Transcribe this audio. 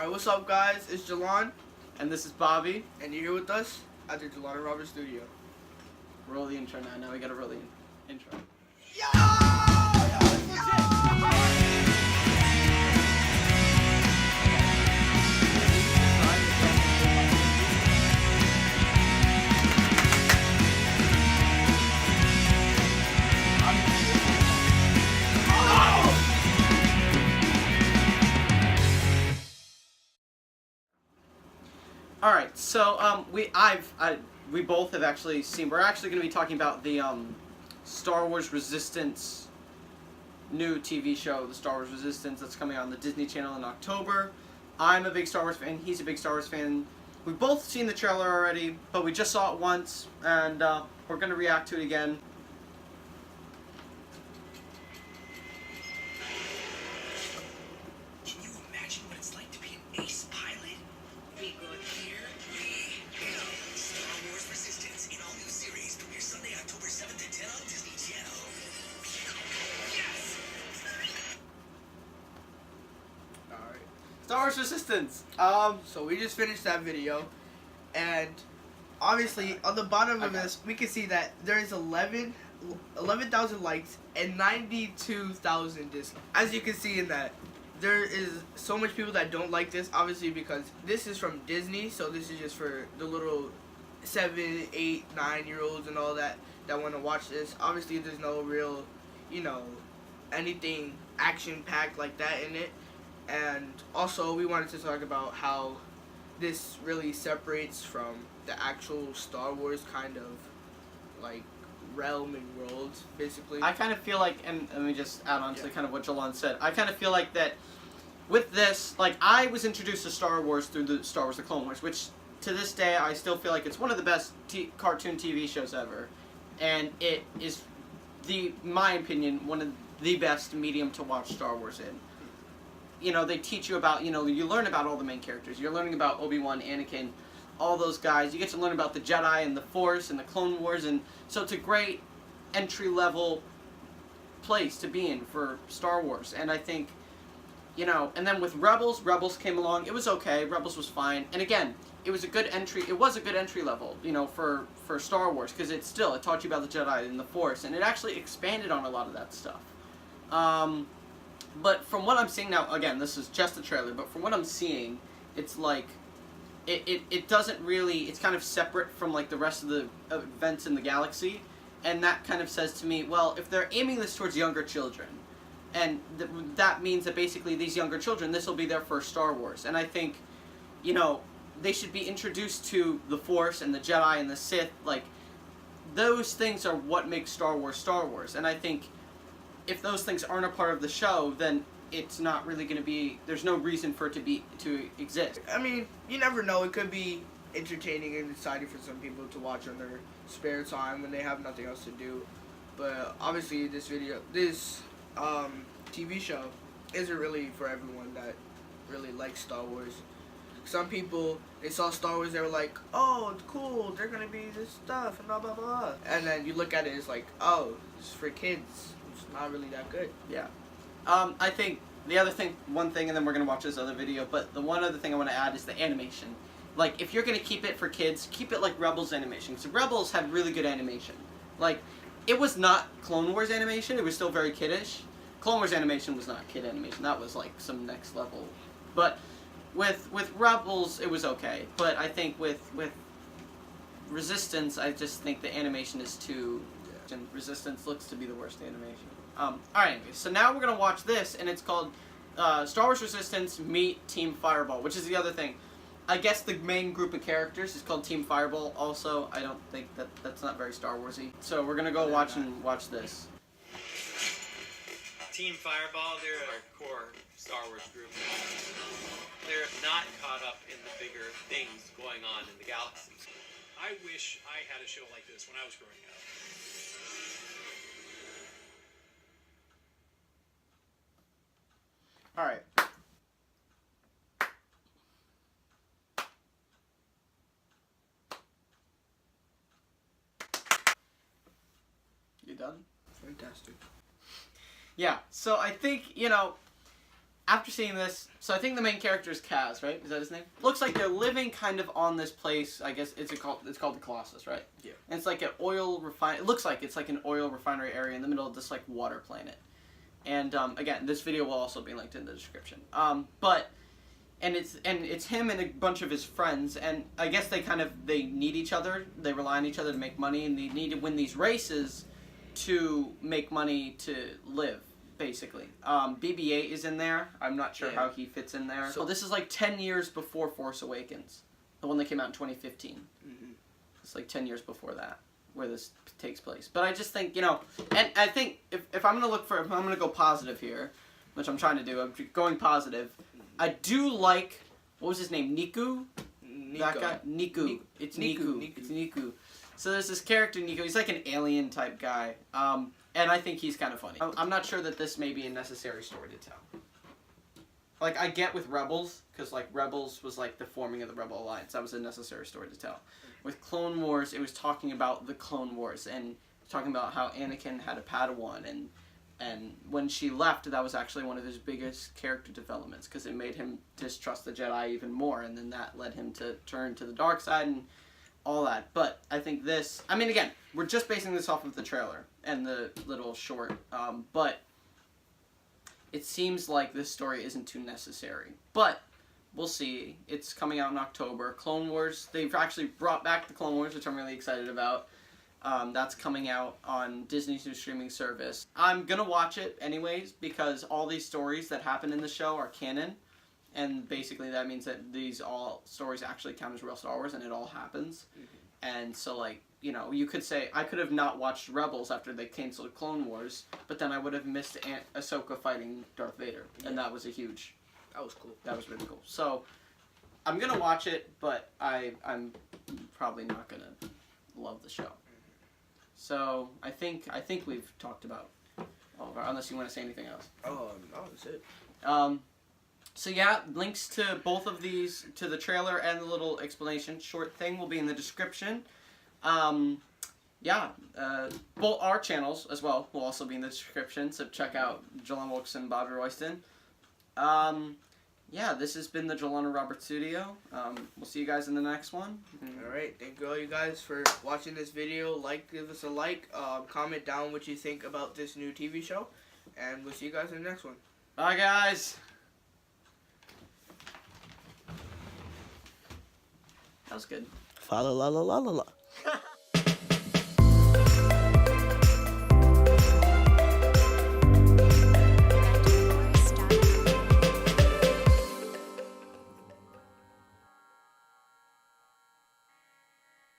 Alright, what's up guys? It's Jalon, And this is Bobby. and you're here with us at the Jalon and Robert Studio. Roll the intro now. Now we gotta roll the intro. All right, so we both have actually seen. We're actually going to be talking about the Star Wars Resistance new TV show, the Star Wars Resistance, that's coming on the Disney Channel in October. I'm a big Star Wars fan. He's a big Star Wars fan. We've both seen the trailer already, but we just saw it once, and we're going to react to it again. Can you imagine what it's like to be an ace pilot? We go here, we go. Star Wars Resistance in all new series premieres Sunday, October 7th at 10 on Disney Channel. Yes! Alright. Star Wars Resistance. So we just finished that video, and obviously on the bottom of Okay. this we can see that there is 11,000 likes and 92,000 dislikes. As you can see in that, there is so much people that don't like this, obviously because this is from Disney, so this is just for the little 7, 8, 9-year-olds and all that want to watch this. Obviously there's no real, anything action-packed like that in it. And also we wanted to talk about how this really separates from the actual Star Wars kind of like realm and world, basically. I kind of feel like, and let me just add on to Yeah. kind of what Jalon said. I kind of feel like that with this, like I was introduced to Star Wars through the Star Wars: The Clone Wars, which to this day I still feel like it's one of the best cartoon TV shows ever, and it is my opinion, one of the best medium to watch Star Wars in. You know, they teach you about, you learn about all the main characters. You're learning about Obi-Wan, Anakin, all those guys. You get to learn about the Jedi and the Force and the Clone Wars, and so it's a great entry-level place to be in for Star Wars. And I think, and then with Rebels came along. It was okay. Rebels was fine. And again, it was a good entry. It was a good entry level, for Star Wars, because it taught you about the Jedi and the Force, and it actually expanded on a lot of that stuff. But from what I'm seeing now, again, this is just a trailer, but from what I'm seeing, it's like, it doesn't really, it's kind of separate from like the rest of the events in the galaxy, and that kind of says to me, well, if they're aiming this towards younger children, and that means that basically these younger children, this will be their first Star Wars, and I think, they should be introduced to the Force and the Jedi and the Sith, like, those things are what makes Star Wars, and I think if those things aren't a part of the show, then it's not really going to be, there's no reason for it to exist. I mean, you never know. It could be entertaining and exciting for some people to watch on their spare time when they have nothing else to do. But obviously, this TV show isn't really for everyone that really likes Star Wars. Some people, they saw Star Wars, they were like, oh, it's cool, they're gonna be this stuff, and blah, blah, blah. And then you look at it, it's like, oh, it's for kids. It's not really that good. Yeah. I think the other thing, one thing, and then we're going to watch this other video, but the one other thing I want to add is the animation. Like, if you're going to keep it for kids, keep it like Rebels animation. So Rebels had really good animation. Like, it was not Clone Wars animation, it was still very kiddish. Clone Wars animation was not kid animation, that was like some next level. But with Rebels, it was okay. But I think with Resistance, I just think the animation is too... And Resistance looks to be the worst animation. Alright, anyway, so now we're going to watch this, and it's called Star Wars Resistance Meet Team Fireball, which is the other thing. I guess the main group of characters is called Team Fireball also. I don't think that's not very Star Wars-y. So we're going to go watch this. Team Fireball, they're a core Star Wars group. They're not caught up in the bigger things going on in the galaxy. I wish I had a show like this when I was growing up. Alright. You done? Fantastic. Yeah, so I think, after seeing this, so I think the main character is Kaz, right? Is that his name? Looks like they're living kind of on this place. I guess it's called the Colossus, right? Yeah. And it's like an oil refine. It looks like it's like an oil refinery area in the middle of this like water planet. And again, this video will also be linked in the description. And it's him and a bunch of his friends, and I guess they need each other. They rely on each other to make money, and they need to win these races to make money to live. Basically, BB-8 is in there. I'm not sure how he fits in there. So this is like 10 years before Force Awakens, the one that came out in 2015. Mm-hmm. It's like 10 years before that, where this takes place. But I just think, you know, and I think if I'm gonna go positive here, which I'm trying to do, I'm going positive. I do like, what was his name? Niku? That guy? Niku. It's Niku. It's Niku. So there's this character, Niku. He's like an alien type guy. And I think he's kind of funny. I'm not sure that this may be a necessary story to tell. Like, I get with Rebels, because, like, Rebels was, like, the forming of the Rebel Alliance. That was a necessary story to tell. With Clone Wars, it was talking about the Clone Wars, and talking about how Anakin had a Padawan, and when she left, that was actually one of his biggest character developments, because it made him distrust the Jedi even more, and then that led him to turn to the dark side, and all that. But I think this, I mean, again, we're just basing this off of the trailer and the little short, but it seems like this story isn't too necessary. But we'll see. It's coming out in October. Clone Wars, they've actually brought back the Clone Wars, which I'm really excited about. That's coming out on Disney's new streaming service. I'm gonna watch it anyways, because all these stories that happen in the show are canon. And basically that means that these all stories actually count as real Star Wars, and it all happens. Mm-hmm. And so, like, you know, you could say, I could have not watched Rebels after they canceled Clone Wars, but then I would have missed Ahsoka fighting Darth Vader. Yeah. And that was that was cool. That was really cool. So, I'm going to watch it, but I'm probably not going to love the show. Mm-hmm. So, I think we've talked about all of our, unless you want to say anything else. Oh, no, that's it. So yeah, links to both of these, to the trailer and the little explanation short thing, will be in the description. Both our channels as well will also be in the description, so check out Jelena Wilkes and Bobby Royston. This has been the Jelena Roberts Studio. We'll see you guys in the next one. Alright, thank you all you guys for watching this video. Give us a like, comment down what you think about this new TV show, and we'll see you guys in the next one. Bye guys! That was good. Fa la la la la la la.